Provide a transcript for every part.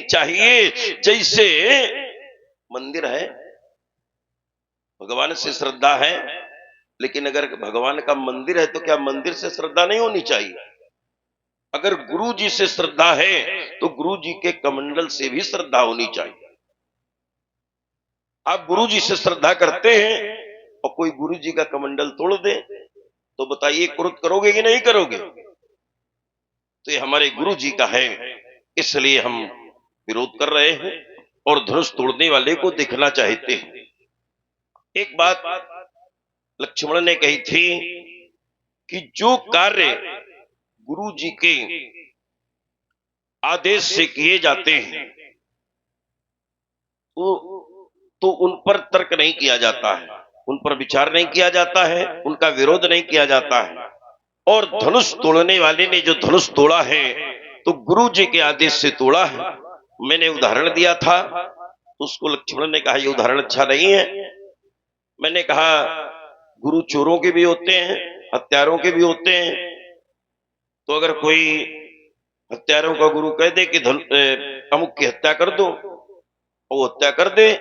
चाहिए। जैसे मंदिर है, भगवान से श्रद्धा है, लेकिन अगर भगवान का मंदिर है तो क्या मंदिर से श्रद्धा नहीं होनी चाहिए? अगर गुरु जी से श्रद्धा है तो गुरु जी के कमंडल से भी श्रद्धा होनी चाहिए। आप गुरु जी से श्रद्धा करते हैं और कोई गुरु जी का कमंडल तोड़ दे तो बताइए क्रोध करोगे कि नहीं करोगे? तो ये हमारे गुरु जी का है, इसलिए हम विरोध कर रहे हैं और धनुष तोड़ने वाले को देखना चाहते हैं। एक बात लक्ष्मण ने कही थी कि जो कार्य गुरु जी के आदेश से किए जाते हैं तो उन पर तर्क नहीं किया जाता है, उन पर विचार नहीं किया जाता है, उनका विरोध नहीं किया जाता है। और धनुष तोड़ने वाले ने जो धनुष तोड़ा है तो गुरु जी के आदेश से तोड़ा है। मैंने उदाहरण दिया था तो उसको लक्ष्मण ने कहा ये उदाहरण अच्छा नहीं है। मैंने कहा गुरु चोरों के भी होते हैं, हत्यारों के भी होते हैं। तो अगर कोई हत्यारों का गुरु कह दे कि अमुक की हत्या कर दो, वो हत्या कर दे,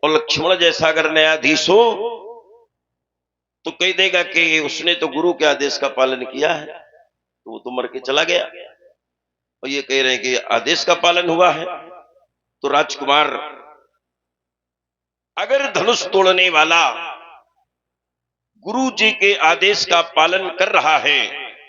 और लक्ष्मण जैसा अगर न्यायाधीश हो तो कह देगा कि उसने तो गुरु के आदेश का पालन किया है, तो वो तो मर के चला गया। और ये कह रहे हैं कि आदेश का पालन हुआ है। तो राजकुमार, अगर धनुष तोड़ने वाला गुरु जी के आदेश का पालन कर रहा है,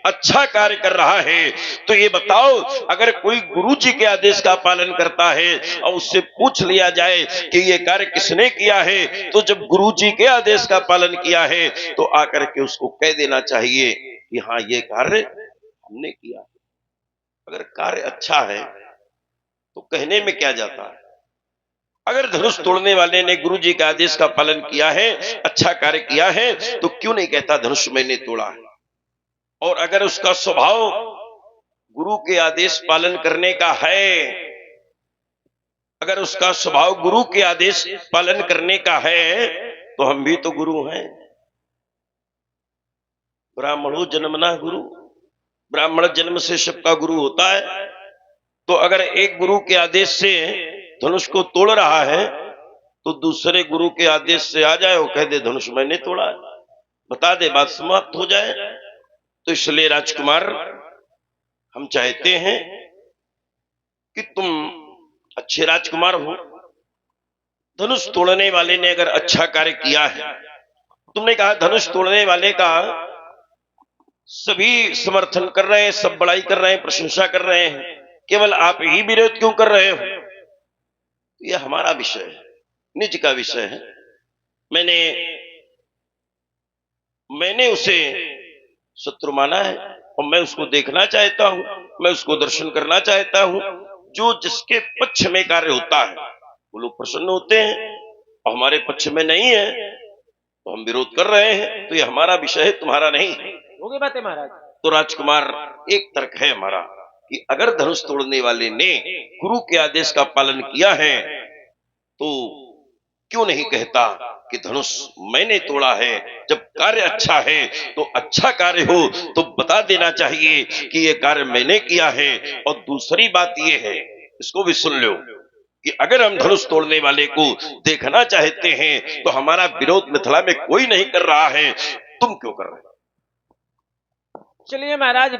अच्छा कार्य कर रहा है, तो ये बताओ अगर कोई गुरु जी के आदेश का पालन करता है और उससे पूछ लिया जाए कि ये कार्य किसने किया है, तो जब गुरु जी के आदेश का पालन किया है तो आकर के उसको कह देना चाहिए कि हाँ ये कार्य हमने किया। अगर कार्य अच्छा है तो कहने में क्या जाता है? अगर धनुष तोड़ने वाले ने गुरु जी के आदेश का पालन किया है, अच्छा कार्य किया है, तो क्यों नहीं कहता धनुष मैंने तोड़ा है? और अगर उसका स्वभाव गुरु के आदेश पालन करने का है, अगर उसका स्वभाव गुरु के आदेश पालन करने का है, तो हम भी तो गुरु हैं। ब्राह्मणो जन्मना गुरु, ब्राह्मण जन्म से सबका गुरु होता है। तो अगर एक गुरु के आदेश से धनुष को तोड़ रहा है तो दूसरे गुरु के आदेश से आ जाए और कह दे धनुष मैंने तोड़ा है, बता दे, बात समाप्त हो जाए। तो इसलिए राजकुमार, हम चाहते हैं कि तुम अच्छे राजकुमार हो। धनुष तोड़ने वाले ने अगर अच्छा कार्य किया है, तुमने कहा धनुष तोड़ने वाले का सभी समर्थन कर रहे हैं, सब बड़ाई कर रहे हैं, प्रशंसा कर रहे हैं, केवल आप ही विरोध क्यों कर रहे हो? यह हमारा विषय है, निज का विषय है। मैंने उसे शत्रु माना है और मैं उसको देखना चाहता हूं, मैं उसको दर्शन करना चाहता हूं। जो जिसके पक्ष में कार्य होता है वो लोग प्रसन्न होते हैं, और हमारे पक्ष में नहीं है तो हम विरोध कर रहे हैं। तो ये हमारा विषय है, तुम्हारा नहीं। हो गई बातें महाराज। तो राजकुमार, एक तर्क है हमारा कि अगर धनुष तोड़ने वाले ने गुरु के आदेश का पालन किया है तो क्यों नहीं कहता कि धनुष मैंने तोड़ा है? जब कार्य अच्छा है तो अच्छा कार्य हो तो बता देना चाहिए कि यह कार्य मैंने किया है। और दूसरी बात यह है, इसको भी सुन लो, कि अगर हम धनुष तोड़ने वाले को देखना चाहते हैं तो हमारा विरोध मिथिला में कोई नहीं कर रहा है, तुम क्यों कर रहे हो? चलिए महाराज,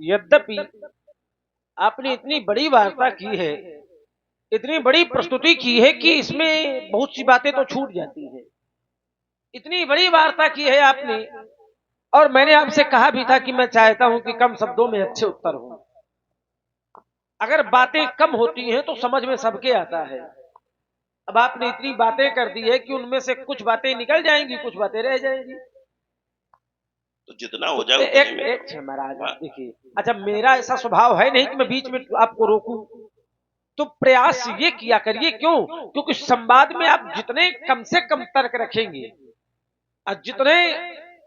यद्यपि आपने इतनी बड़ी वार्ता की है, इतनी बड़ी प्रस्तुति की है कि इसमें बहुत सी बातें तो छूट जाती है। इतनी बड़ी वार्ता की है आपने, और मैंने आपसे कहा भी था कि मैं चाहता हूं कि कम शब्दों में अच्छे उत्तर हो। अगर बातें कम होती हैं तो समझ में सबके आता है। अब आपने इतनी बातें कर दी है कि उनमें से कुछ बातें निकल जाएंगी, कुछ बातें रह जाएंगी। तो जितना हो जाए एक महाराज देखिए, अच्छा मेरा ऐसा स्वभाव है नहीं कि मैं बीच में आपको रोकूं, तो प्रयास ये किया करिए। क्यों? क्योंकि संवाद में आप जितने कम से कम तर्क रखेंगे और जितने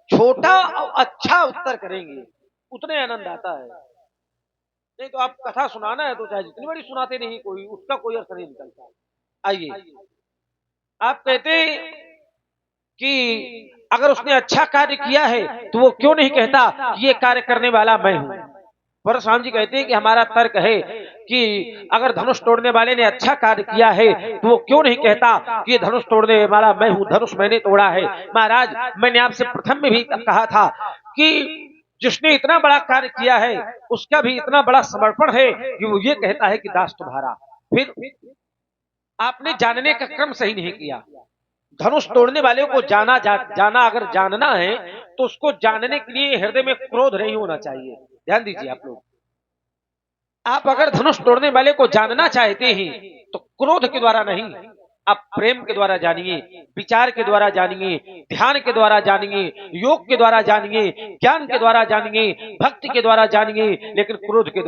छोटा और अच्छा उत्तर करेंगे उतने आनंद आता है। नहीं तो आप कथा सुनाना है तो चाहे जितनी बड़ी सुनाते नहीं, कोई उसका कोई अर्थ नहीं निकलता। आइए, आप कहते कि अगर उसने अच्छा कार्य किया है तो वो क्यों नहीं कहता कि ये कार्य करने वाला मैं हूं? परशुराम जी कहते हैं कि हमारा तर्क है कि अगर धनुष तोड़ने वाले ने अच्छा कार्य किया है तो वो क्यों नहीं कहता कि ये धनुष तोड़ने वाला मैं हूं, धनुष मैंने तोड़ा है। महाराज, मैंने आपसे प्रथम में भी कहा था कि जिसने इतना बड़ा कार्य किया है उसका भी इतना बड़ा समर्पण है कि वो ये कहता है कि दास तुम्हारा। फिर आपने जानने का क्रम सही नहीं किया। धनुष तोड़ने वाले को जाना अगर जानना है तो उसको जानने के लिए हृदय में क्रोध नहीं होना चाहिए। ध्यान दीजिए आप लोग, आप अगर धनुष तोड़ने वाले को जानना चाहते हैं तो क्रोध के द्वारा नहीं, आप प्रेम के द्वारा जानिए, विचार के द्वारा जानिए, ध्यान के द्वारा जानिए, योग के द्वारा जानिए, ज्ञान के द्वारा जानिए, भक्ति के द्वारा जानिए। लेकिन क्रोध के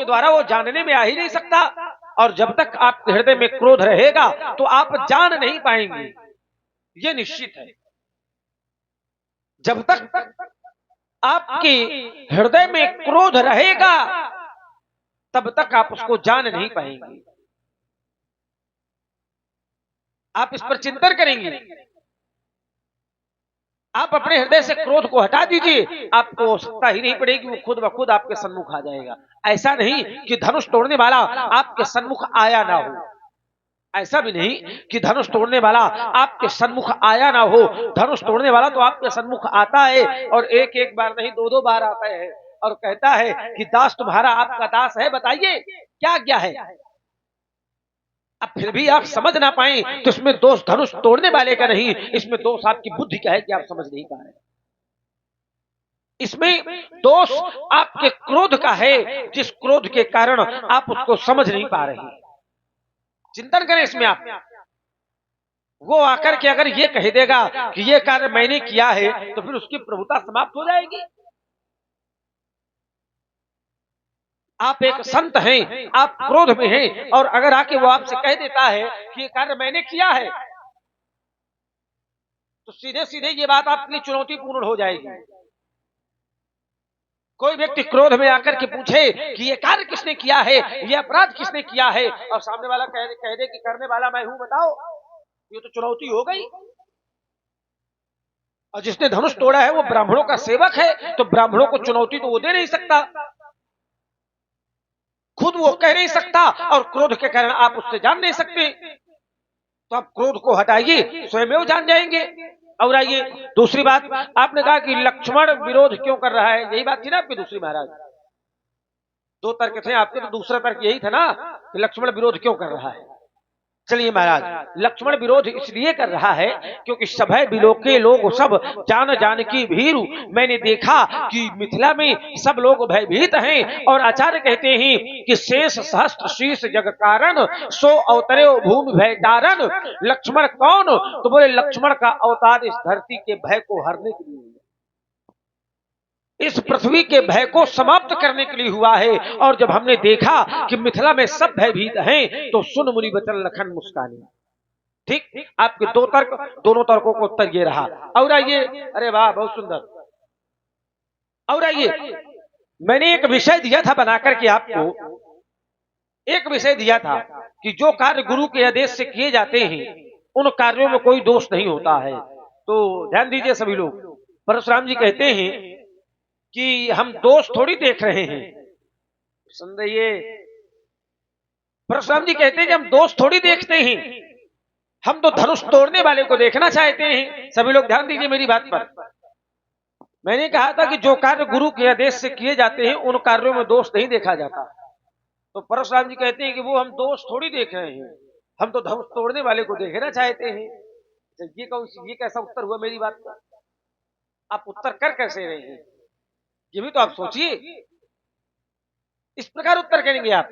द्वारा वो जानने में आ ही नहीं सकता। और जब तक आपके हृदय में क्रोध रहेगा तो आप जान नहीं पाएंगे, ये निश्चित है। जब तक आपके हृदय में क्रोध रहेगा तब तक आप उसको जान नहीं पाएंगे। आप इस पर चिंतन करेंगे, आप अपने हृदय से क्रोध को हटा दीजिए, आपको आवश्यकता ही नहीं पड़ेगी, वो खुद ब खुद आपके सन्मुख आ जाएगा। ऐसा नहीं कि धनुष तोड़ने वाला आपके सन्मुख आया ना हो, ऐसा भी नहीं कि धनुष तोड़ने वाला आपके सन्मुख आया ना हो। धनुष तोड़ने वाला तो आपके सन्मुख आता है, और एक एक बार नहीं, दो दो बार आता है और कहता है कि दास तुम्हारा आपका दास है, बताइए क्या आज्ञा है। अब फिर भी आप समझ ना पाए तो इसमें दोष धनुष तोड़ने वाले का नहीं, इसमें दोष आपकी बुद्धि का है कि आप समझ नहीं पा रहे। इसमें दोष आपके क्रोध का है, जिस क्रोध के कारण आप उसको समझ नहीं पा रहे। चिंतन करें इसमें आप। वो आकर के अगर ये कह देगा कि ये कार्य मैंने किया है तो फिर उसकी प्रभुता समाप्त हो जाएगी। आप एक संत हैं, आप क्रोध में हैं, और अगर आके वो आपसे कह देता है कि ये कार्य मैंने किया है तो सीधे सीधे ये बात आपके लिए चुनौतीपूर्ण हो जाएगी। कोई व्यक्ति क्रोध में आकर के पूछे कि ये कार्य किसने किया है, ये अपराध किसने किया है, और सामने वाला कह दे कि करने वाला मैं हूं, बताओ, ये तो चुनौती हो गई। और जिसने धनुष तोड़ा है वो ब्राह्मणों का सेवक है, तो ब्राह्मणों को चुनौती तो वो दे नहीं सकता, खुद वो कह नहीं सकता, और क्रोध के कारण आप उससे जान नहीं सकते। तो आप क्रोध को हटाइए, स्वयं जान जाएंगे। और आइए दूसरी बात, आपने कहा कि लक्ष्मण विरोध क्यों कर रहा है, यही बात थी ना आपकी दूसरी। महाराज, दो तर्क थे आपके, तो दूसरा तर्क यही था ना कि लक्ष्मण विरोध क्यों कर रहा है। चलिए महाराज, लक्ष्मण विरोध इसलिए कर रहा है क्योंकि सभय बिलोके लोग सब जान की भीरु। मैंने देखा कि मिथिला में सब लोग भयभीत हैं, और आचार्य कहते हैं कि शेष सहस्त्र शीर्ष जग कारण सो अवतरे भूमि भय तारण। लक्ष्मण कौन, तो बोले लक्ष्मण का अवतार इस धरती के भय को हरने के लिए, इस पृथ्वी के भय को समाप्त करने के लिए हुआ है। और जब हमने देखा कि मिथिला में सब भयभीत हैं तो सुन मुनि वचन लखन मुस्कानी। ठीक, आपके दो तर्क, दोनों तर्कों को उत्तर ये रहा। और आइए, अरे वाह, बहुत सुंदर। और आइए, मैंने एक विषय दिया था बनाकर के आपको, एक विषय दिया था कि जो कार्य गुरु के आदेश से किए जाते हैं उन कार्यों में कोई दोष नहीं होता है। तो ध्यान दीजिए सभी लोग, परशुराम जी कहते हैं कि हम दोष थोड़ी देख रहे हैं, सुन रहिए, परशुराम जी कहते हैं कि हम दोष थोड़ी देखते हैं, हम तो धनुष तोड़ने वाले को देखना चाहते हैं। सभी लोग ध्यान दीजिए मेरी बात पर। मैंने कहा था कि जो कार्य गुरु के आदेश से किए जाते हैं उन कार्यों में दोष नहीं देखा जाता। तो परशुराम जी कहते हैं कि वो हम दोष थोड़ी देख रहे हैं, हम तो धनुष तोड़ने वाले को देखना चाहते हैं। ये कैसा उत्तर हुआ मेरी बात का? आप उत्तर कर कैसे रहे हैं, ये भी तो आप सोचिए। इस प्रकार उत्तर करेंगे आप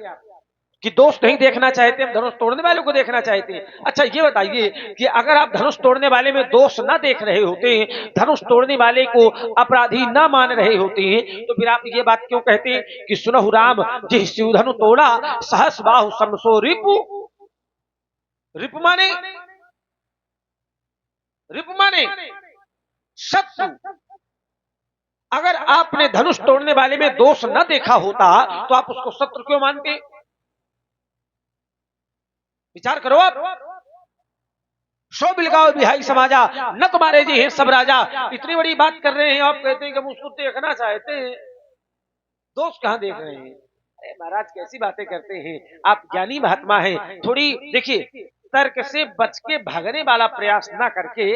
कि दोष नहीं देखना चाहते, हम धनुष तोड़ने वाले को देखना चाहते हैं। अच्छा ये बताइए कि अगर आप धनुष तोड़ने वाले में दोष ना देख रहे होते हैं, धनुष तोड़ने वाले को अपराधी ना मान रहे होते हैं, तो फिर आप ये बात क्यों कहते हैं कि सुनहु राम जिह शिव धनु तोड़ा सहस बाहु समसो रिपु। रिपु माने शत्रु। अगर आपने धनुष तोड़ने वाले में दोष न देखा होता तो आप उसको शत्रु क्यों मानते? विचार करो आप। सो बिलगाओ बिहाई समाजा, न तुम्हारे जी हैं सब राजा। इतनी बड़ी बात कर रहे हैं, आप कहते हैं कि हम उसको देखना चाहते हैं, दोस्त कहाँ देख रहे हैं? अरे महाराज कैसी बातें करते हैं, आप ज्ञानी महात्मा हैं। थोड़ी देखिए, तर्क से बच के भागने वाला प्रयास ना करके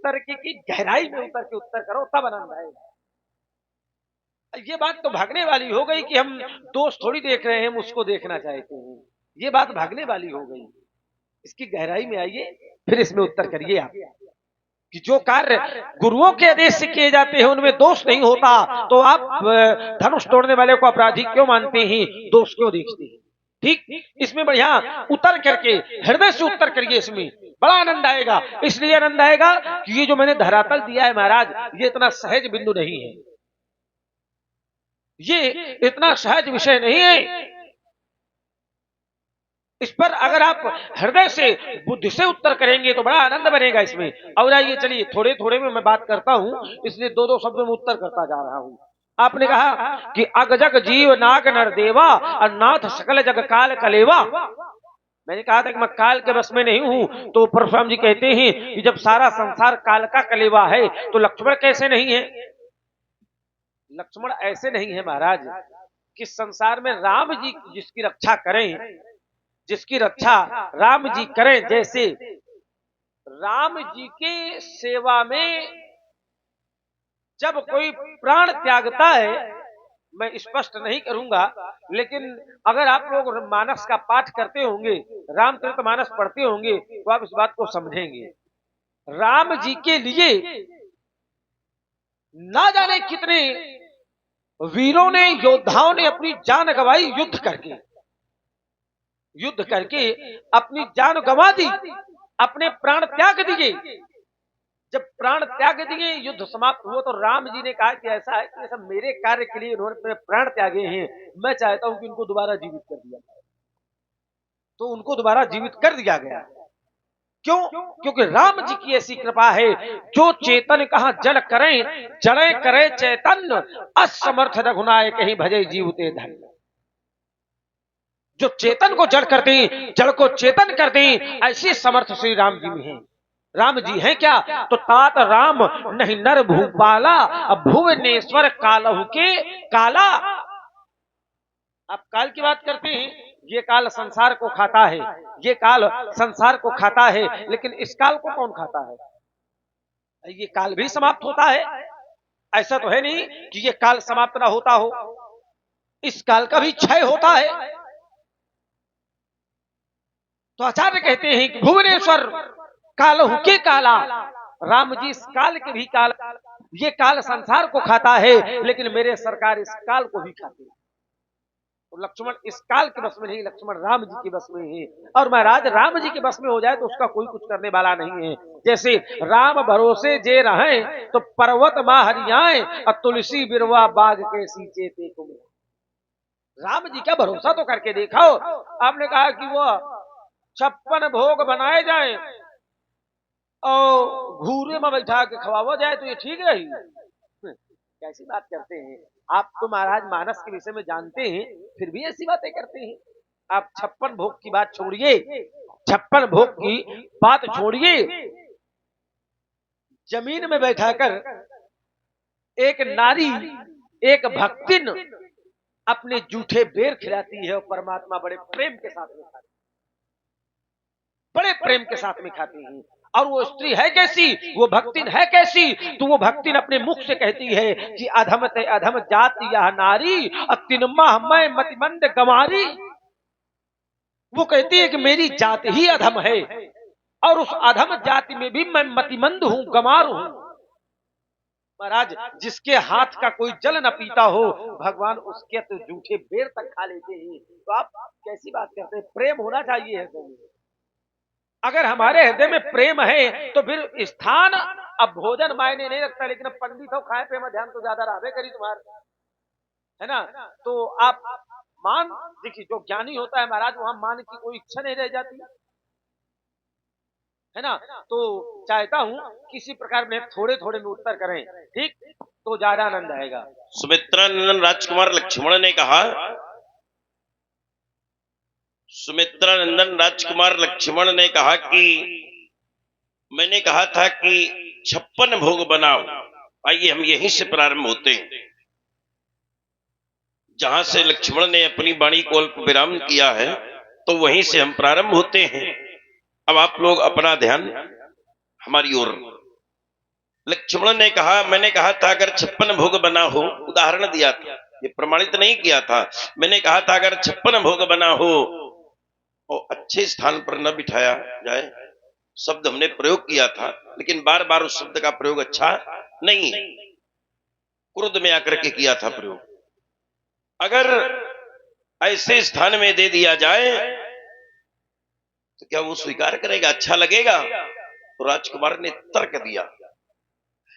तर्क की गहराई में उतर के उत्तर करो, तब आनंद आएगा। ये बात तो भागने वाली हो गई कि हम दोस्त थोड़ी देख रहे हैं, हम उसको देखना चाहते हैं। ये बात भागने वाली हो गई। इसकी गहराई में आइए, फिर इसमें उत्तर करिए आप कि जो कार्य गुरुओं के आदेश से किए जाते हैं उनमें दोष नहीं होता, तो आप धनुष तोड़ने वाले को अपराधी क्यों मानते हैं, दोष क्यों देखते हैं? ठीक, इसमें बढ़िया उत्तर करके हृदय से उत्तर करिए, इसमें बड़ा आनंद आएगा। इसलिए आनंद आएगा कि ये जो मैंने धरातल दिया है महाराज, ये इतना सहज बिंदु नहीं है, ये इतना सहज विषय नहीं है। इस पर अगर आप हृदय से बुद्धि से उत्तर करेंगे तो बड़ा आनंद बनेगा इसमें। और आइए चलिए, थोड़े थोड़े में मैं बात करता हूं, इसलिए दो दो शब्दों में उत्तर करता जा रहा हूं। आपने कहा कि अग जग जीव नाग नर देवा और नाथ सकल जग काल कलेवा। मैंने कहा था कि मैं काल के बस में नहीं हूं, तो परशुराम जी कहते हैं कि जब सारा संसार काल का कलेवा है तो लक्ष्मण कैसे नहीं है? लक्ष्मण ऐसे नहीं है महाराज कि संसार में राम जी जिसकी रक्षा करें, जिसकी रक्षा राम जी करें, जैसे राम जी के सेवा में जब कोई प्राण त्यागता है, मैं स्पष्ट नहीं करूंगा, लेकिन अगर आप लोग मानस का पाठ करते होंगे, रामचरितमानस पढ़ते होंगे, तो आप इस बात को समझेंगे। राम जी के लिए ना जाने कितने वीरों ने, योद्धाओं ने अपनी जान गंवाई, युद्ध करके अपनी जान गंवा दी, अपने प्राण त्याग दिए। जब प्राण त्याग दिए, युद्ध समाप्त हुआ, तो राम जी ने कहा कि ऐसा है कि ऐसा मेरे कार्य के लिए उन्होंने प्राण त्यागे हैं, मैं चाहता हूं कि उनको दोबारा जीवित कर दिया जाए। तो उनको दोबारा जीवित कर दिया गया। क्यों? क्योंकि राम जी की ऐसी कृपा है, जो चेतन कहां जड़ करें, जड़े करे चैतन्य, असमर्थ रघुनायक कहीं भजे जीवते धन। जो चेतन को जड़ कर दें, जड़ को चेतन कर दें, ऐसे समर्थ श्री राम जी में हैं। राम जी हैं क्या? तो तात राम नहीं नर भूपाला, अब भुवनेश्वर कालहु के काला। आप काल की बात करते हैं, ये काल संसार को खाता है, ये काल संसार को खाता है, लेकिन इस काल को कौन खाता है? ये काल भी समाप्त होता है, ऐसा तो है नहीं कि ये काल समाप्त ना होता हो। इस काल का भी क्षय होता है। तो आचार्य कहते हैं कि भुवनेश्वर कालहु के काला, राम जी इस काल के भी काल, ये काल संसार को खाता है, लेकिन मेरे सरकार इस काल को भी खाते हैं। तो लक्ष्मण इस काल के बस में नहीं, लक्ष्मण राम जी के बस में है। और महाराज राम जी के बस में हो जाए तो उसका कोई कुछ करने वाला नहीं है। जैसे राम भरोसे जे रहे तो पर्वत माँ हरियाए, और तुलसी बिरवा बाग के सींचे ते तुम। राम जी का भरोसा तो करके देखो। आपने कहा कि वो 56 भोग बनाए जाए और घूरे में बैठा के खवावा जाए तो ये ठीक रही? कैसी बात करते हैं आप? तो महाराज मानस के विषय में जानते हैं, फिर भी ऐसी बातें करते हैं। आप 56 भोग की बात छोड़िए, 56 भोग की बात छोड़िए, जमीन में बैठाकर एक नारी, एक भक्तिन अपने जूठे बेर खिलाती है और परमात्मा बड़े प्रेम के साथ में खाते, बड़े प्रेम के साथ में खाती है। और वो स्त्री है कैसी, वो भक्तिन है कैसी? तो वो भक्तिन अपने मुख से कहती है कि अधम ते अधम जाति यह नारी, अतिनमा मैं मतिमंद गंवारी। वो कहती है कि मेरी जाति ही अधम है, और उस अधम जाति में भी मैं मतिमंद हूं, गंवार हूं। महाराज जिसके हाथ का कोई जल न पीता हो, भगवान उसके तो जूठे बेर तक खा लेते हैं। तो आप कैसी बात करते हैं? प्रेम होना चाहिए हृदय में। अगर हमारे हृदय में प्रेम है तो फिर स्थान, अब भोजन मायने नहीं रखता, लेकिन अब पंडित हो खाए पे ध्यान तो ज्यादा रहे करी तुम्हारे, है ना? तो आप मान, देखिए जो ज्ञानी होता है महाराज, वहां मान की कोई इच्छा नहीं रह जाती, है ना? तो चाहता हूं किसी प्रकार में थोड़े थोड़े में उत्तर करें, ठीक? तो ज्यादा आनंद आएगा। सुमित्रा नंदन राजकुमार लक्ष्मण ने कहा, सुमित्रा नंदन राजकुमार लक्ष्मण ने कहा कि मैंने कहा था कि 56 भोग बनाओ। आइए हम यहीं से प्रारंभ होते हैं, जहां से लक्ष्मण ने अपनी वाणी को अल्प विराम किया है, तो वहीं से हम प्रारंभ होते हैं। अब आप लोग अपना ध्यान हमारी ओर। लक्ष्मण ने कहा, मैंने कहा था अगर 56 भोग बना हो, उदाहरण दिया था, ये प्रमाणित नहीं किया था। मैंने कहा था अगर 56 भोग बना हो और अच्छे स्थान पर न बिठाया जाए, शब्द हमने प्रयोग किया था, लेकिन बार बार उस शब्द का प्रयोग अच्छा नहीं है, क्रोध में आकर के किया था प्रयोग। अगर ऐसे स्थान में दे दिया जाए तो क्या वो स्वीकार करेगा, अच्छा लगेगा? तो राजकुमार ने तर्क दिया।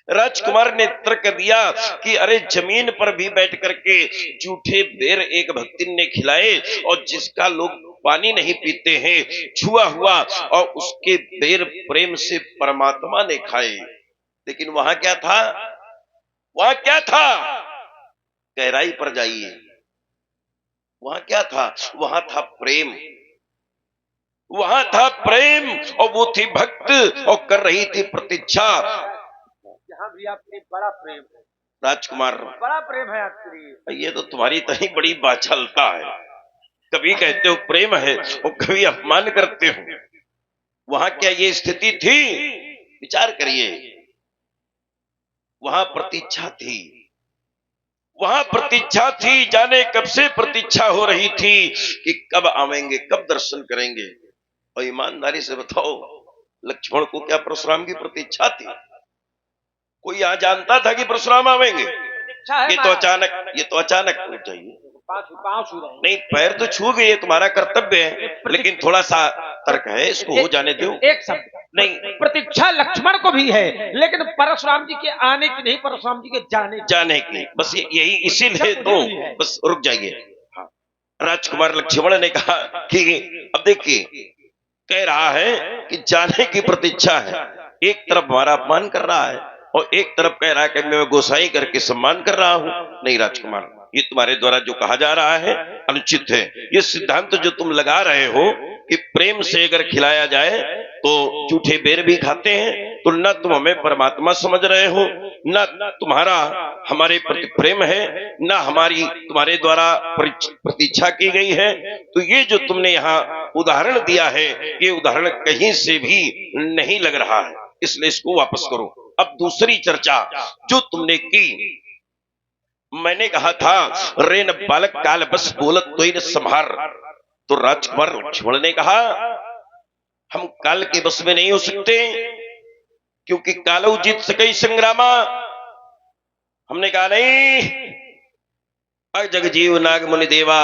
राजकुमार ने तर्क दिया कि अरे जमीन पर भी बैठ करके जूठे बेर एक भक्तिन ने खिलाए, और जिसका लोग पानी नहीं पीते हैं, छुआ हुआ, और उसके बेर प्रेम से परमात्मा ने खाए। लेकिन वहां क्या था? वहां क्या था? गहराई पर जाइए, वहां क्या था? वहां था प्रेम, वहां था प्रेम, और वो थी भक्त और कर रही थी प्रतीक्षा। यहाँ भी आपके बड़ा प्रेम है राजकुमार, बड़ा प्रेम है आपके लिए। ये तो तुम्हारी तही बड़ी बाछलता है, कभी कहते हो प्रेम है और कभी अपमान करते हो। वहां क्या ये स्थिति थी? विचार करिए। वहां प्रतीक्षा थी, वहां प्रतीक्षा थी, जाने कब से प्रतीक्षा हो रही थी कि कब आवेंगे, कब दर्शन करेंगे। और ईमानदारी से बताओ, लक्ष्मण को क्या परशुराम की प्रतीक्षा थी? कोई यहाँ जानता था कि परशुराम आवेंगे? ये तो अचानक हो जाइए। पाँव छू रहे हैं। नहीं, पैर तो छू गए, तुम्हारा कर्तव्य है, लेकिन थोड़ा सा तर्क है, इसको हो जाने दो। एक शब्द नहीं, प्रतीक्षा लक्ष्मण को भी है, लेकिन परशुराम जी के आने की नहीं, परशुराम जी के जाने की। बस यही, इसीलिए तो बस रुक जाइए। हाँ, राजकुमार लक्ष्मण ने कहा कि अब देखिए, कह रहा है कि जाने की प्रतीक्षा है। एक तरफ हमारा अपमान कर रहा है और एक तरफ कह रहा है कि मैं गोसाई करके सम्मान कर रहा हूं। नहीं राजकुमार, ये तुम्हारे द्वारा जो कहा जा रहा है अनुचित है। ये सिद्धांत जो तुम लगा रहे हो कि प्रेम से अगर खिलाया जाए तो जूठे बेर भी खाते हैं, तो न तुम हमें परमात्मा समझ रहे हो, न तुम्हारा हमारे प्रति प्रेम है, न हमारी तुम्हारे द्वारा प्रतीक्षा की गई है। तो ये जो तुमने यहाँ उदाहरण दिया है, ये उदाहरण कहीं से भी नहीं लग रहा है, इसलिए इसको वापस करो। अब दूसरी चर्चा जो तुमने की, मैंने कहा था रेन बालक काल बस बोलत तो ही संभार। तो राजकुमार लक्ष्मण ने कहा हम काल के बस में नहीं हो सकते, क्योंकि कालो जीत सके संग्रामा। हमने कहा नहीं, जग जीव नाग मुनि देवा,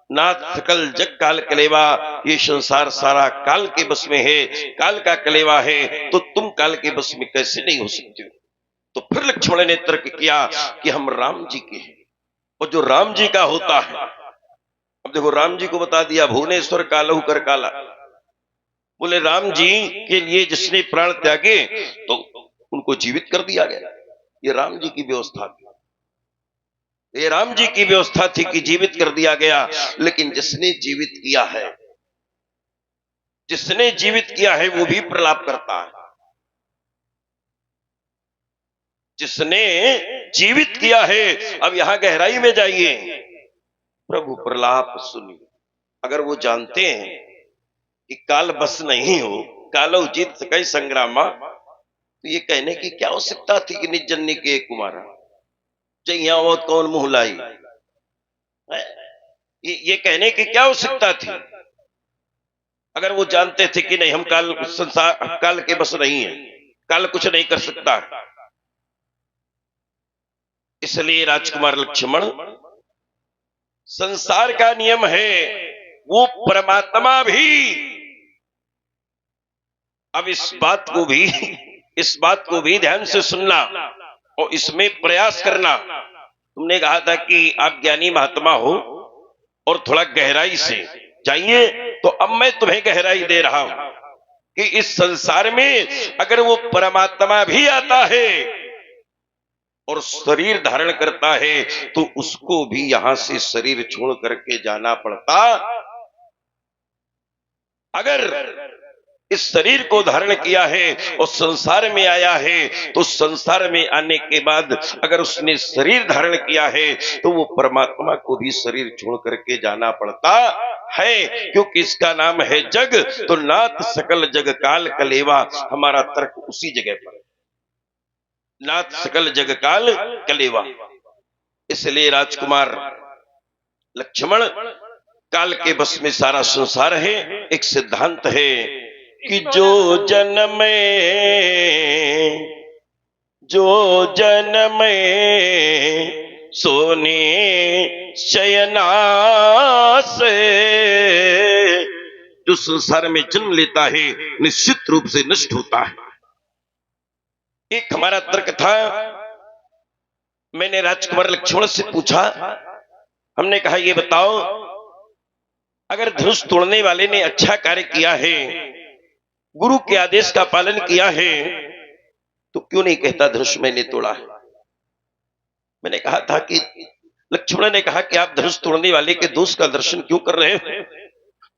नाथ सकल जग काल कलेवा। ये संसार सारा काल के बस में है, काल का कलेवा है, तो तुम काल के बस में कैसे नहीं हो सकते हो? तो फिर लक्ष्मण ने तर्क किया कि हम राम जी के हैं, और जो राम जी का होता है, अब देखो राम जी को बता दिया भुवनेश्वर कालहु कर काला। बोले राम जी के लिए जिसने प्राण त्यागे तो उनको जीवित कर दिया गया। ये राम जी की व्यवस्था थी, ये राम जी की व्यवस्था थी कि जीवित कर दिया गया। लेकिन जिसने जीवित किया है, जिसने जीवित किया है वो भी प्रलाप करता है। जिसने जीवित किया है, अब यहां गहराई में जाइए, प्रभु प्रलाप सुनिए। अगर वो जानते हैं कि काल बस नहीं हो, कालो जीत सके संग्रामा, तो ये कहने की क्या आवश्यकता थी कि निज जननी के कुमारा जइया वो कौन मुंह लाई? ये कहने की क्या आवश्यकता थी? अगर वो जानते थे कि नहीं हम काल संसार काल के बस नहीं है, काल कुछ नहीं कर सकता। इसलिए राजकुमार लक्ष्मण, संसार का नियम है वो परमात्मा भी, अब इस बात को भी ध्यान से सुनना और इसमें प्रयास करना। तुमने कहा था कि आप ज्ञानी महात्मा हो और थोड़ा गहराई से जाइए, तो अब मैं तुम्हें गहराई दे रहा हूं कि इस संसार में अगर वो परमात्मा भी आता है और शरीर धारण करता है, तो उसको भी यहां से शरीर छोड़ करके जाना पड़ता। अगर इस शरीर को धारण किया है और संसार में आया है, तो संसार में आने के बाद अगर उसने शरीर धारण किया है तो वो परमात्मा को भी शरीर छोड़ करके जाना पड़ता है, क्योंकि इसका नाम है जग। तो नाथ सकल जग काल कलेवा, हमारा तर्क उसी जगह पर है। नाथ सकल जग काल कलेवा। इसलिए राजकुमार लक्ष्मण, काल के बस में सारा संसार है। एक सिद्धांत है कि जो जन्म सोने शयना से, जो संसार में जन्म लेता है निश्चित रूप से नष्ट होता है। एक हमारा तर्क था, मैंने राजकुमार लक्ष्मण से पूछा, हमने कहा ये बताओ, अगर धनुष तोड़ने वाले ने अच्छा कार्य किया है, गुरु के आदेश का पालन किया है, तो क्यों नहीं कहता धनुष मैंने तोड़ा है। मैंने कहा था कि लक्ष्मण ने कहा कि आप धनुष तोड़ने वाले के दोष का दर्शन क्यों कर रहे हो।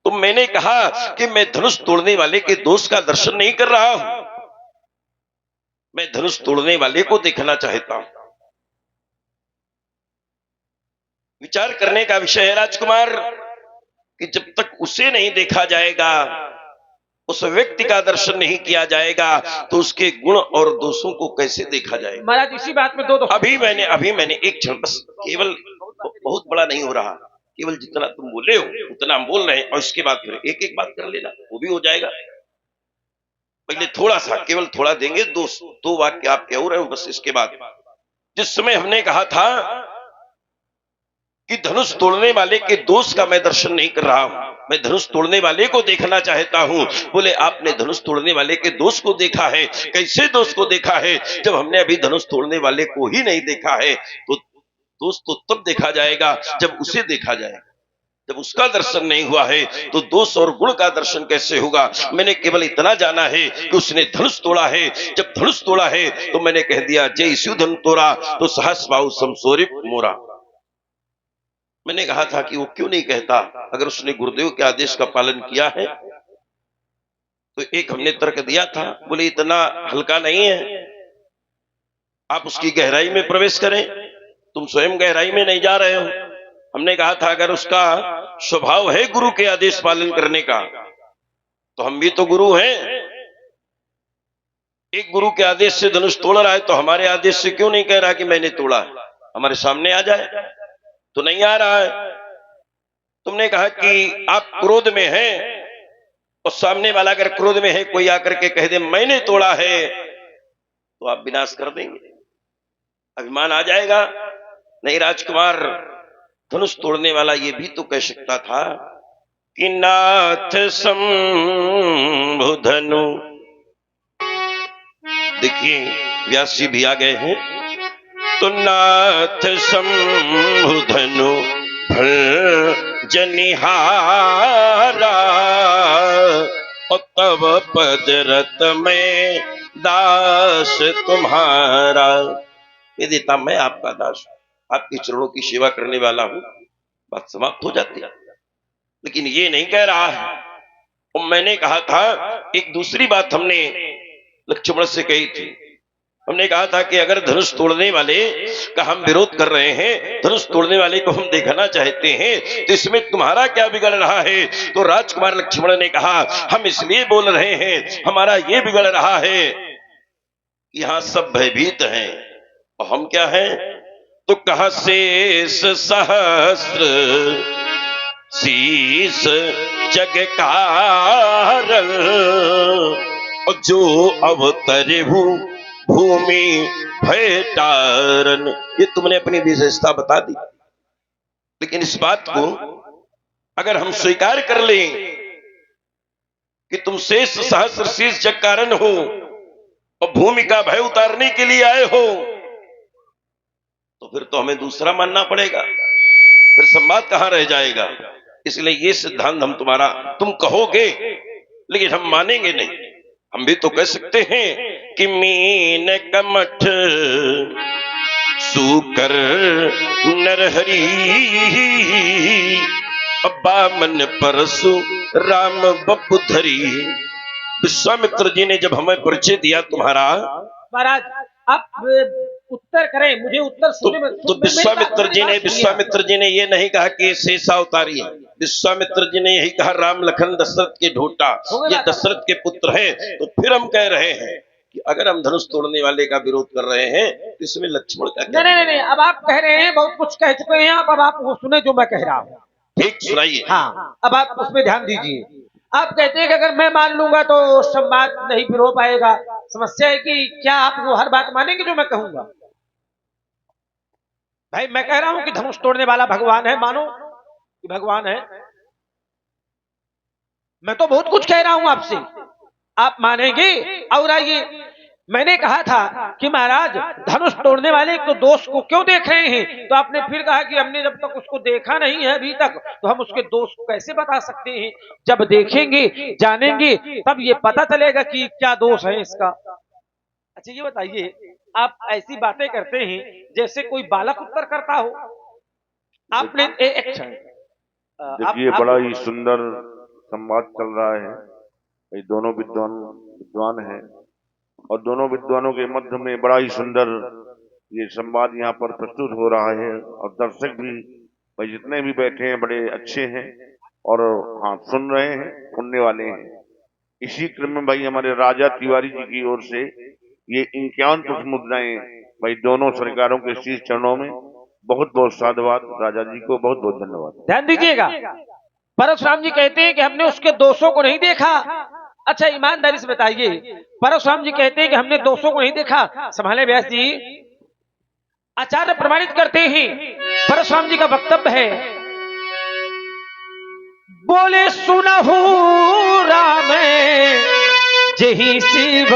तो मैंने कहा कि मैं धनुष तोड़ने वाले के दोष का दर्शन नहीं कर रहा हूं, मैं धनुष तोड़ने वाले को देखना चाहता हूं। विचार करने का विषय है राजकुमार कि जब तक उसे नहीं देखा जाएगा, उस व्यक्ति का दर्शन नहीं किया जाएगा, तो उसके गुण और दोषों को कैसे देखा जाएगा। महाराज इसी बात में दो अभी मैंने एक क्षण, बस केवल बहुत बड़ा नहीं हो रहा, केवल जितना तुम बोले हो उतना हम बोल रहे हैं, और इसके बाद फिर एक एक बात कर लेना, वो भी हो जाएगा। पहले थोड़ा सा, केवल थोड़ा देंगे, दो वाक्य आप कह रहे हो बस। इसके बाद जिस समय हमने कहा था कि धनुष तोड़ने वाले के दोष का मैं दर्शन नहीं कर रहा हूं, मैं धनुष तोड़ने वाले को देखना चाहता हूं। बोले आपने धनुष तोड़ने वाले के दोष को देखा है, कैसे दोष को देखा है। जब हमने अभी धनुष तोड़ने वाले को ही नहीं देखा है, तो दोष तो तब देखा जाएगा जब उसे देखा जाएगा। जब उसका दर्शन नहीं हुआ है तो दोष और गुण का दर्शन कैसे होगा। मैंने केवल इतना जाना है कि उसने धनुष तोड़ा है। जब धनुष तोड़ा है तो मैंने कह दिया जय शिव धनु तोड़ा तो सहस बाहु समसोरिप मोरा। मैंने कहा था कि वो क्यों नहीं कहता, अगर उसने गुरुदेव के आदेश का पालन किया है। तो एक हमने तर्क दिया था, बोले इतना हल्का नहीं है, आप उसकी गहराई में प्रवेश करें, तुम स्वयं गहराई में नहीं जा रहे हो। हमने कहा था अगर उसका स्वभाव है गुरु के आदेश पालन करने का, तो हम भी तो गुरु हैं। एक गुरु के आदेश से धनुष तोड़ रहा है तो हमारे आदेश से क्यों नहीं कह रहा कि मैंने तोड़ा है, हमारे सामने आ जाए। तो नहीं आ रहा है। तुमने कहा कि आप क्रोध में हैं और सामने वाला अगर क्रोध में है, कोई आकर के कह दे मैंने तोड़ा है, तो आप विनाश कर देंगे, अभिमान आ जाएगा। नहीं राजकुमार, धनुष तोड़ने वाला ये भी तो कह सकता था कि नाथ शंभु धनु। देखिए व्यास जी भी आ गए हैं। तो नाथ शंभु धनु जनिहारा और तब पद रत में दास तुम्हारा। ये देता मैं आपका दास, आपके चरणों की सेवा करने वाला हूं, बात समाप्त हो जाती है। लेकिन ये नहीं कह रहा है। और मैंने कहा था एक दूसरी बात हमने लक्ष्मण से कही थी। हमने कहा था कि अगर धनुष तोड़ने वाले का हम विरोध कर रहे हैं, धनुष तोड़ने वाले को हम देखना चाहते हैं, तो इसमें तुम्हारा क्या बिगड़ रहा है। तो राजकुमार लक्ष्मण ने कहा हम इसलिए बोल रहे हैं, हमारा ये बिगड़ रहा है कि यहां सब भयभीत हैं और हम क्या हैं। तो कहा शेष सहस्त्र शीस जगकार और जो अवतरे भूमि भय तारन। ये तुमने अपनी विशेषता बता दी, लेकिन इस बात को अगर हम स्वीकार कर लें कि तुम शेष सहस्र शीस जगकारण हो और भूमि का भय उतारने के लिए आए हो, तो फिर तो हमें दूसरा मानना पड़ेगा, फिर संवाद कहां रह जाएगा। इसलिए ये सिद्धांत हम तुम्हारा, तुम कहोगे लेकिन हम मानेंगे नहीं। हम भी तो कह सकते हैं कि मीन कमठ सूकर नरहरी बामन परसु राम बपुधरी। विश्वामित्र जी ने जब हमें परिचय दिया तुम्हारा, महाराज आप उत्तर करें, मुझे उत्तर सुनने में तो विश्वामित्र जी ने ये नहीं कहा कि ये शेष अवतारी है। विश्वामित्र जी ने यही कहा राम लखन दशरथ के ढोटा, ये दशरथ के पुत्र हैं। तो फिर हम कह रहे हैं कि अगर हम धनुष तोड़ने वाले का विरोध कर रहे हैं तो इसमें लक्ष्मण का क्या? नहीं, अब आप कह रहे हैं, बहुत कुछ कह चुके हैं आप, अब आप वो सुने जो मैं कह रहा हूँ। ठीक सुनाइए। हाँ, अब आप उसमें ध्यान दीजिए। आप कहते हैं कि अगर मैं मान लूंगा तो संवाद नहीं फिर हो पाएगा। समस्या है कि क्या आप वो हर बात मानेंगे जो मैं कहूंगा? भाई मैं कह रहा हूं कि धनुष तोड़ने वाला भगवान है, मानो कि भगवान है। मैं तो बहुत कुछ कह रहा हूं आपसे, आप मानेंगे? और आइए, मैंने कहा था कि महाराज धनुष तोड़ने वाले को दोष को क्यों देख रहे हैं, तो आपने फिर कहा कि हमने जब तक उसको देखा नहीं है अभी तक तो हम उसके दोष को कैसे बता सकते हैं। जब देखेंगे जानेंगे तब ये पता चलेगा कि क्या दोष है इसका। अच्छा ये बताइए, आप ऐसी बातें करते हैं जैसे कोई बालक उत्तर करता हो। आपने एक क्षण, देखिए बड़ा ही सुंदर संवाद चल रहा है। ये दोनों विद्वान हैं और दोनों विद्वानों के मध्य में बड़ा ही सुंदर ये संवाद यहाँ पर प्रस्तुत हो रहा है। और दर्शक भी भाई जितने भी बैठे हैं बड़े अच्छे हैं और हाँ सुन रहे हैं, सुनने वाले हैं। इसी क्रम में भाई हमारे राजा तिवारी जी की ओर से ये 51 पुष्प मुद्राएं भाई दोनों सरकारों के शीर्ष चरणों में बहुत बहुत साधुवाद। राजा जी को बहुत बहुत धन्यवाद। ध्यान दीजिएगा, परशुराम जी कहते हैं कि हमने उसके दोषों को नहीं देखा। अच्छा ईमानदारी से बताइए, परशुराम जी कहते हैं कि हमने दोषों को नहीं देखा। संभाले व्यास जी, आचार्य प्रमाणित करते हैं, परशुराम जी का वक्तव्य है, बोले सुनहु राम जही शिव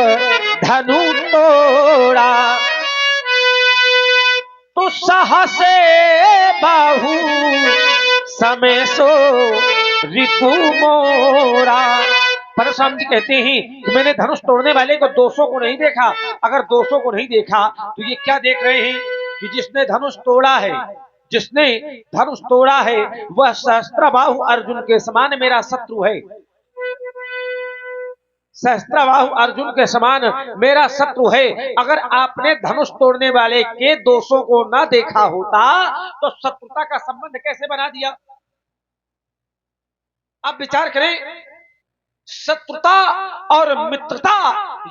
धनु तोड़ा, तो सहसे बाहु समय सो रिपु मोरा। परशुराम जी कहते हैं कि मैंने धनुष तोड़ने वाले को दोषों को नहीं देखा। अगर दोषों को नहीं देखा तो ये क्या देख रहे हैं कि जिसने धनुष तोड़ा है, जिसने धनुष तोड़ा है वह सहस्त्रबाहु अर्जुन के समान मेरा शत्रु है। सहस्त्रबाहु अर्जुन के समान मेरा शत्रु है। अगर आपने धनुष तोड़ने वाले के दोषों को ना देखा होता तो शत्रुता का संबंध कैसे बना दिया? आप विचार करें, शत्रुता और मित्रता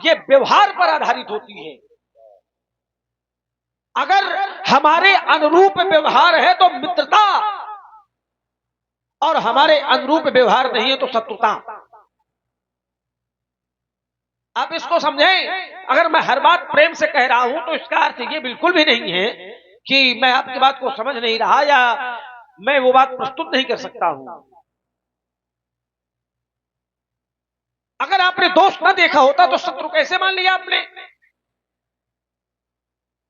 ये व्यवहार पर आधारित होती है। अगर हमारे अनुरूप व्यवहार है तो मित्रता, और हमारे अनुरूप व्यवहार नहीं है तो शत्रुता। आप इसको समझें। अगर मैं हर बात प्रेम से कह रहा हूं तो इसका अर्थ ये बिल्कुल भी नहीं है कि मैं आपकी बात को समझ नहीं रहा या मैं वो बात प्रस्तुत नहीं कर सकता हूं। अगर आपने दोष न देखा होता तो शत्रु कैसे मान लिया आपने?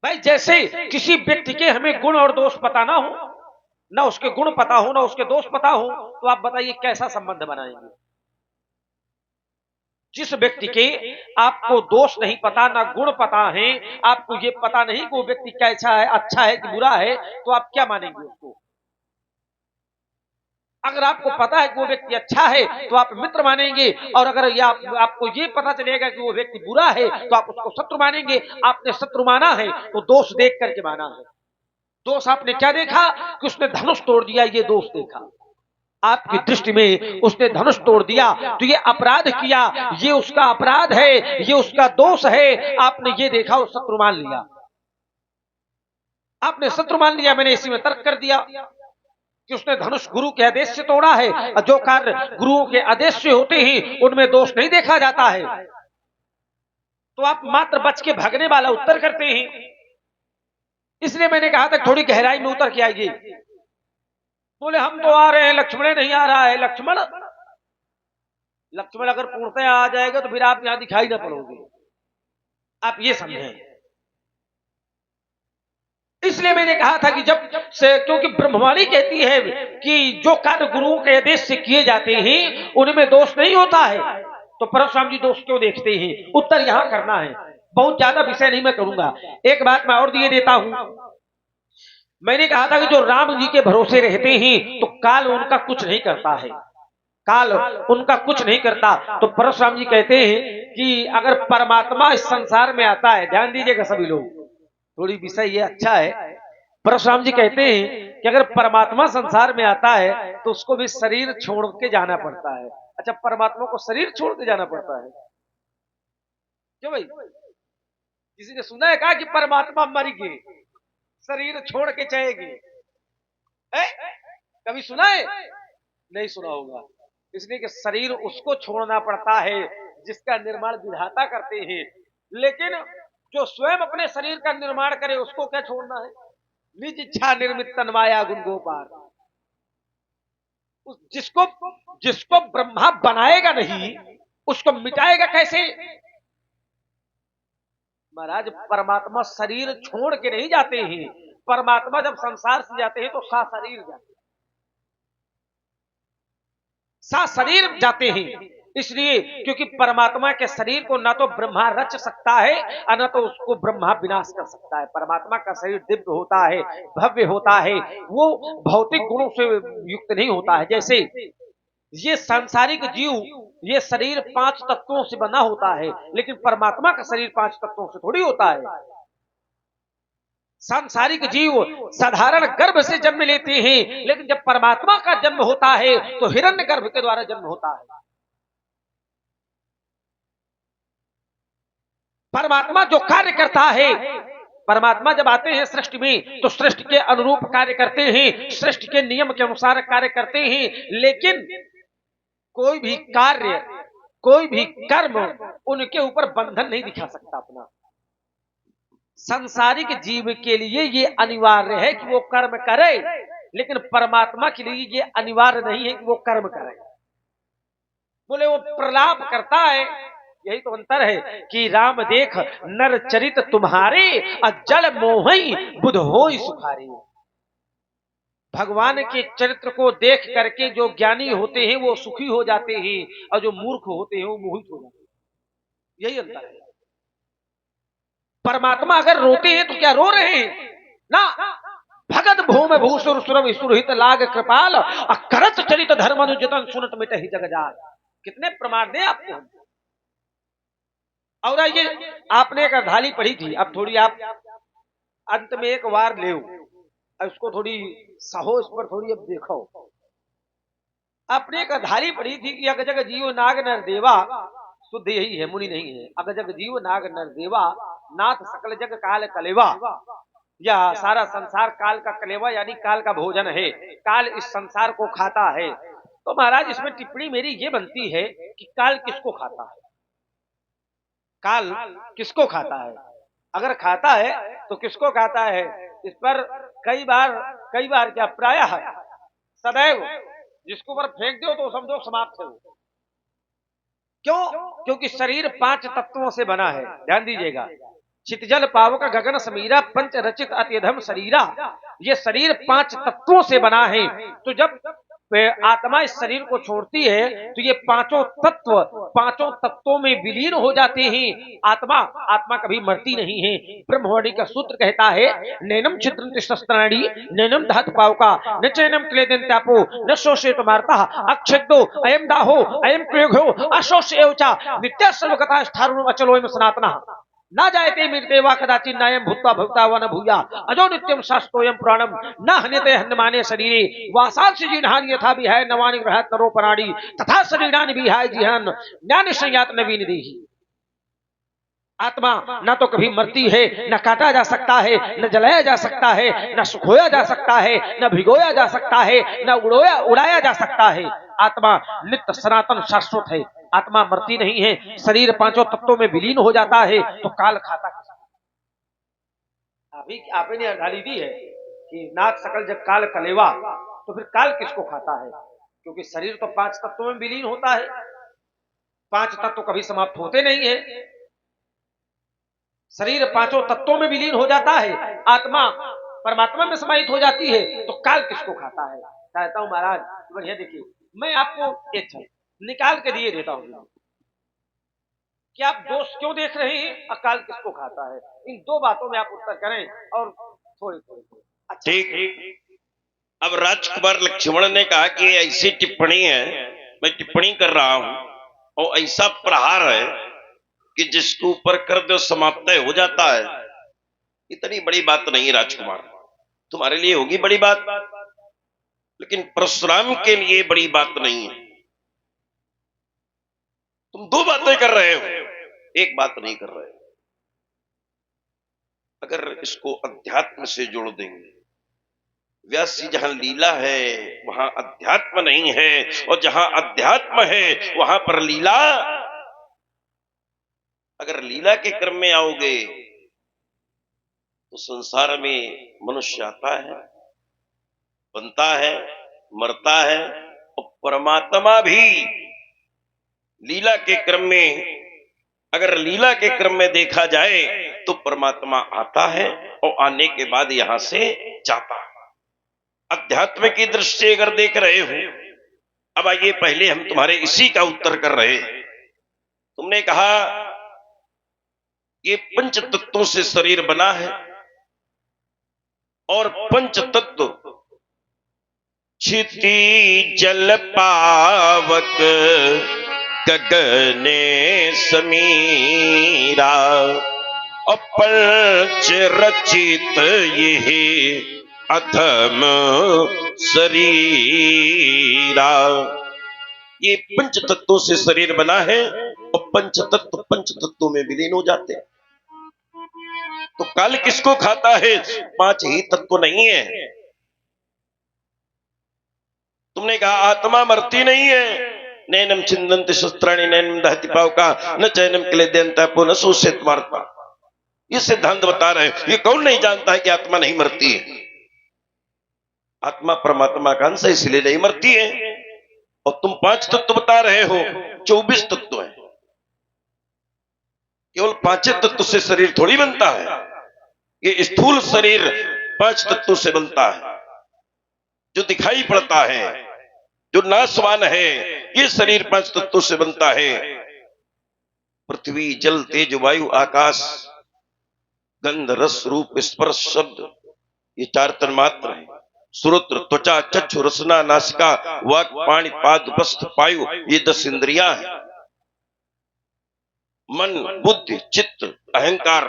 भाई जैसे किसी व्यक्ति के हमें गुण और दोष पता ना हो, ना उसके गुण पता हो ना उसके दोष पता हो, तो आप बताइए कैसा संबंध बनाएंगे? जिस व्यक्ति के आपको दोष नहीं पता, ना गुण पता है, आपको ये पता नहीं कि वो व्यक्ति कैसा है, अच्छा है कि बुरा है, तो आप क्या मानेंगे उसको? अगर आपको पता है कि वो व्यक्ति अच्छा है तो आप मित्र मानेंगे, और अगर आपको ये पता चलेगा कि वो व्यक्ति बुरा है तो आप उसको शत्रु मानेंगे। आपने शत्रु माना है तो दोष देख करके माना है। दोष आपने क्या देखा कि उसने धनुष तोड़ दिया, ये दोष देखा। आपकी दृष्टि में उसने धनुष तोड़ दिया तो ये अपराध किया, ये उसका अपराध है, ये उसका दोष है। आपने ये देखा और शत्रु मान लिया। आपने शत्रु मान लिया, मैंने इसी में तर्क कर दिया कि उसने धनुष गुरु के आदेश से तोड़ा है, और जो कार्य गुरुओं के आदेश से होते हैं उनमें दोष नहीं देखा जाता है। तो आप मात्र बच के भागने वाला उत्तर करते हैं। इसलिए मैंने कहा था थोड़ी गहराई में उतर के आइए। बोले हम तो आ रहे हैं, लक्ष्मण नहीं आ रहा है। लक्ष्मण अगर पूर्णतः आ जाएगा तो फिर आप यहां दिखाई ना पड़ोगे। आप ये समझें। इसलिए मैंने कहा था कि जब से, क्योंकि ब्रह्मवाणी कहती है कि जो कार्य गुरुओं के आदेश से किए जाते हैं उनमें दोष नहीं होता है, तो परशुराम जी दोष क्यों देखते हैं? उत्तर यहां करना है। बहुत ज्यादा विषय नहीं मैं करूंगा। एक बात मैं और दिए देता हूं। मैंने कहा था कि जो राम जी के भरोसे रहते हैं तो काल उनका कुछ नहीं करता है। काल उनका कुछ नहीं करता। तो परशुराम जी कहते हैं कि अगर परमात्मा इस संसार में आता है, ध्यान दीजिएगा सभी लोग, थोड़ी विषय ये अच्छा है। परशुराम जी कहते हैं कि अगर परमात्मा संसार में आता है तो उसको भी शरीर छोड़ के जाना पड़ता है। अच्छा, परमात्मा को शरीर छोड़ के जाना पड़ता है क्यों भाई? किसी ने सुना है कहा कि परमात्मा मर गए शरीर छोड़ के चले गए? कभी सुना है? नहीं सुना होगा। इसलिए कि शरीर उसको छोड़ना पड़ता है जिसका निर्माण विधाता करते हैं, लेकिन जो स्वयं अपने शरीर का निर्माण करे उसको क्या छोड़ना है? निज इच्छा निर्मित तन्माया गुण गोपाल। जिसको जिसको ब्रह्मा बनाएगा नहीं उसको मिटाएगा कैसे? महाराज, परमात्मा शरीर छोड़ के नहीं जाते हैं। परमात्मा जब संसार से जाते हैं तो शरीर जाते हैं, शरीर जाते हैं। इसलिए क्योंकि परमात्मा के शरीर को ना तो ब्रह्मा रच सकता है और ना तो उसको ब्रह्मा विनाश कर सकता है। परमात्मा का शरीर दिव्य होता है, भव्य होता है, वो भौतिक गुणों से युक्त नहीं होता है। जैसे ये सांसारिक जीव, ये शरीर 5 तत्वों से बना होता है, लेकिन परमात्मा का शरीर 5 तत्वों से थोड़ी होता है। सांसारिक जीव साधारण गर्भ से जन्म लेते हैं, लेकिन जब परमात्मा का जन्म होता है तो हिरण्य गर्भ के द्वारा जन्म होता है। परमात्मा जो कार्य करता है, परमात्मा जब आते हैं सृष्टि में तो सृष्टि के अनुरूप कार्य करते हैं, सृष्टि के नियम के अनुसार कार्य करते हैं, लेकिन कोई भी कार्य, कोई भी कर्म उनके ऊपर बंधन नहीं दिखा सकता अपना। संसारिक जीव के लिए ये अनिवार्य है कि वो कर्म करे, लेकिन परमात्मा के लिए ये अनिवार्य नहीं है कि वो कर्म करे। बोले वो प्रलाप करता है, यही तो अंतर है कि राम देख नर चरित तुम्हारे अजल मोहि बुध होई सुखारी। भगवान के चरित्र को देख करके जो ज्ञानी होते हैं वो सुखी हो जाते हैं और जो मूर्ख होते हैं वो मोहित हो जाते हैं। यही अंतर है। परमात्मा अगर रोते हैं तो क्या रो रहे हैं ना? भगत भूम भूसुर सुरभ सुरहित लाग कृपाल करत चरित धर्म अनुजतन सुनत मिट ही जगजाल। कितने प्रमाण दे आपको। और ये आपने एक अर्धाली पढ़ी थी, अब थोड़ी आप अंत में एक बार ले उसको थोड़ी सहो, इस पर थोड़ी अब देखो। आपने एक अर्धाली पढ़ी थी कि अग जग जीव नाग नर देवा, शुद्ध यही है, मुनि नहीं है। अग जग जीव नाग नर देवा नाथ सकल जग काल कलेवा। यह सारा संसार काल का कलेवा यानी काल का भोजन है, काल इस संसार को खाता है। तो महाराज इसमें टिप्पणी मेरी ये बनती है कि काल किसको खाता है? काल किसको खाता है? अगर खाता है तो किसको खाता है? इस पर कई बार क्या प्रायः सदैव जिसको ऊपर फेंक दो तो समझो समाप्त है। क्यों? क्योंकि शरीर 5 तत्वों से बना है। ध्यान दीजिएगा, चितजल पावक गगन समीरा पंच रचित अत्यधम शरीरा। ये शरीर 5 तत्वों से बना है। तो जब आत्मा इस शरीर को छोड़ती है तो ये पांचों तत्वों में विलीन हो जाते हैं। आत्मा कभी मरती नहीं है। ब्रह्मवाणी का सूत्र कहता है, नैनम छिद्रन्ति शस्त्राणि नैनम दहत पावका न चैनम क्लेदन्त्यापो न शोषेत मार्ता अक्षेदो अयम दाहो अयम प्रयोगो अशोषेवचा नित्य सर्वकथा स्थारुण अचलोयम सनातनः ना जायते मृतेवा कदाचिन नायम भूत्वा भवता व न भूया अजो नित्यम शास्त्रोयम पुराणम न हन्यते हन्यमाने शरीरे वासांसि जिन्हान यथा विहाय नवानि गृहात् नरो पराणि तथा शरीरानि विहाय जिहान ज्ञान संयात नवीन देहि। आत्मा न तो कभी मरती है, न काटा जा सकता है, न जलाया जा सकता है, न सुखोया जा सकता है, न भिगोया जा सकता है, न उड़ाया जा सकता है। आत्मा नित्य सनातन शाश्वत है। आत्मा मरती नहीं है। शरीर 5 तत्वों में विलीन हो जाता है तो काल खाता किसको? आपने अर्धाली दी है कि नाथ सकल जग काल कलेवा, तो फिर काल किसको खाता है? क्योंकि शरीर तो 5 तत्वों में विलीन होता है। 5 तत्व कभी समाप्त होते नहीं है। शरीर 5 तत्वों में विलीन हो जाता है, आत्मा परमात्मा में समाहित हो जाती है, तो काल किसको खाता है? चाहता हूं महाराज बढ़िया देखिए, मैं आपको एक निकाल के दिए देता हूं कि आप दोष क्यों देख रहे हैं, अकाल किसको खाता है। इन 2 बातों में आप उत्तर करें और थोड़ी ठीक। अब राजकुमार लक्ष्मण ने कहा कि ऐसी टिप्पणी है मैं टिप्पणी कर रहा हूं और ऐसा प्रहार है कि जिसके ऊपर कर दो समाप्त हो जाता है। इतनी बड़ी बात नहीं है राजकुमार, तुम्हारे लिए होगी बड़ी बात, लेकिन परशुराम के लिए बड़ी बात नहीं है। तुम दो बातें कर रहे हो, एक बात नहीं कर रहे हो। अगर इसको अध्यात्म से जोड़ देंगे, व्यास जी जहां लीला है वहां अध्यात्म नहीं है, और जहां अध्यात्म है वहां पर लीला। अगर लीला के क्रम में आओगे तो संसार में मनुष्य आता है, बनता है, मरता है, और परमात्मा भी लीला के क्रम में, अगर लीला के क्रम में देखा जाए तो परमात्मा आता है और आने के बाद यहां से जाता है। अध्यात्म की दृष्टि से अगर देख रहे हो, अब आइए पहले हम तुम्हारे इसी का उत्तर कर रहे हैं। तुमने कहा ये पंच तत्वों से शरीर बना है, और पंच तत्व क्षिति जल पावक गगने समीरा, अपंच रचित ये अधम शरीरा। ये पंच तत्वों से शरीर बना है, और पंच तत्वों में विलीन हो जाते हैं। तो काल किसको खाता है? पांच ही तत्व नहीं है। तुमने कहा आत्मा मरती नहीं है। नैनम छिंदन्ति शस्त्राणि नैनम दहति पावका न चैनम क्लेद्यन्ता पुनः सुषेत मारता। ये सिद्धांत बता रहे हैं। ये कौन नहीं जानता है कि आत्मा नहीं मरती है? आत्मा परमात्मा का अंश है, इसलिए नहीं मरती है। और तुम पांच तत्व बता रहे हो, 24 तत्व है। केवल पांच तत्व से शरीर थोड़ी बनता है। ये स्थूल शरीर पांच तत्वों से बनता है, जो दिखाई पड़ता है, जो नाशवान है, ये शरीर पांच तत्वों से बनता है। पृथ्वी, जल, तेज, वायु, आकाश, गंध, रस, रूप, स्पर्श, शब्द, ये चार तन्मात्र हैं। श्रोत्र, त्वचा, चक्षु, रसना, नासिका, वाक, पाणि, पाद, वस्त्र, पायु, ये 10 इंद्रियां हैं। मन, बुद्धि, चित्त, अहंकार,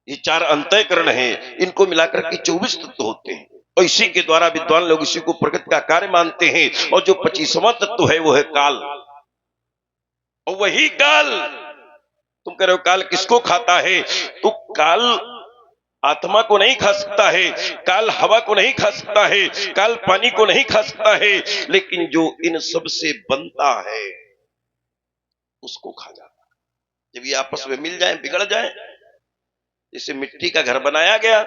ये चार अंतःकरण हैं। इनको मिलाकर के 24 तत्व होते हैं, और इसी के द्वारा विद्वान लोग इसी को प्रकृति का कार्य मानते हैं। और जो 25वां तत्व है वो है काल। और वही काल, तुम कह रहे हो काल किसको खाता है? तो काल आत्मा को नहीं खा सकता है, काल हवा को नहीं खा सकता है, काल पानी को नहीं खा सकता है, लेकिन जो इन सब से बनता है उसको खा जाता है। जब ये आपस में मिल जाए, बिगड़ जाए, जैसे मिट्टी का घर बनाया गया,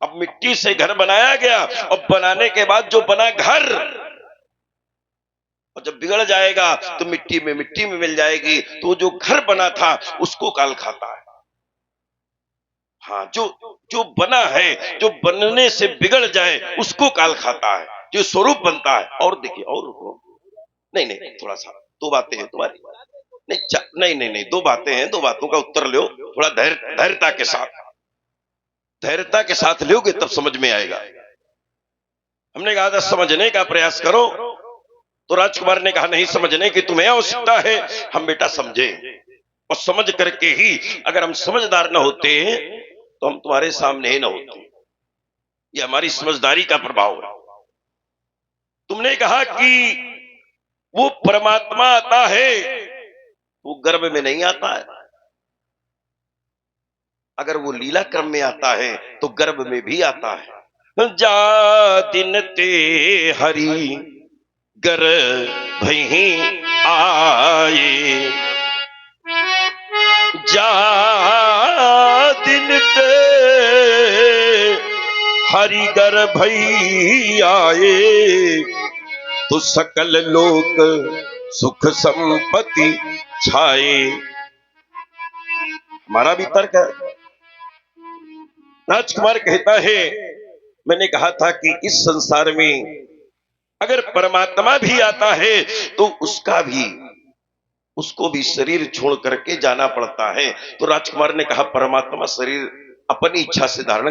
अब मिट्टी से घर बनाया गया, और बनाने के बाद जो बना घर, और जब बिगड़ जाएगा तो मिट्टी में मिल जाएगी। तो जो घर बना था उसको काल खाता है। हाँ, जो बना है, जो बनने से बिगड़ जाए उसको काल खाता है। जो स्वरूप बनता है। और देखिए, और रुको, नहीं, थोड़ा सा, दो बातें हैं तुम्हारी। नहीं, दो बातें हैं, दो बातों का उत्तर लो थोड़ा धैर्यता के साथ। धैर्यता के साथ लोगे तब समझ में आएगा। हमने कहा था समझने का प्रयास करो, तो राजकुमार ने कहा नहीं, समझने की तुम्हें आवश्यकता है। हम बेटा समझे, और समझ करके ही, अगर हम समझदार न होते तो हम तुम्हारे सामने ही न होते। ये हमारी समझदारी का प्रभाव है। तुमने कहा कि वो परमात्मा आता है, वो गर्भ में नहीं आता है। अगर वो लीला क्रम में आता है तो गर्भ में भी आता है। जा दिन ते हरि गर्भ ही आए, जा दिन ते हरि गर्भ ही आए, तो सकल लोक सुख संपत्ति छाए। हमारा भी तर्क है। राजकुमार कहता है, मैंने कहा था कि इस संसार में अगर परमात्मा भी आता है तो उसको भी शरीर छोड़ करके जाना पड़ता है। तो राजकुमार ने कहा परमात्मा शरीर अपनी इच्छा से धारण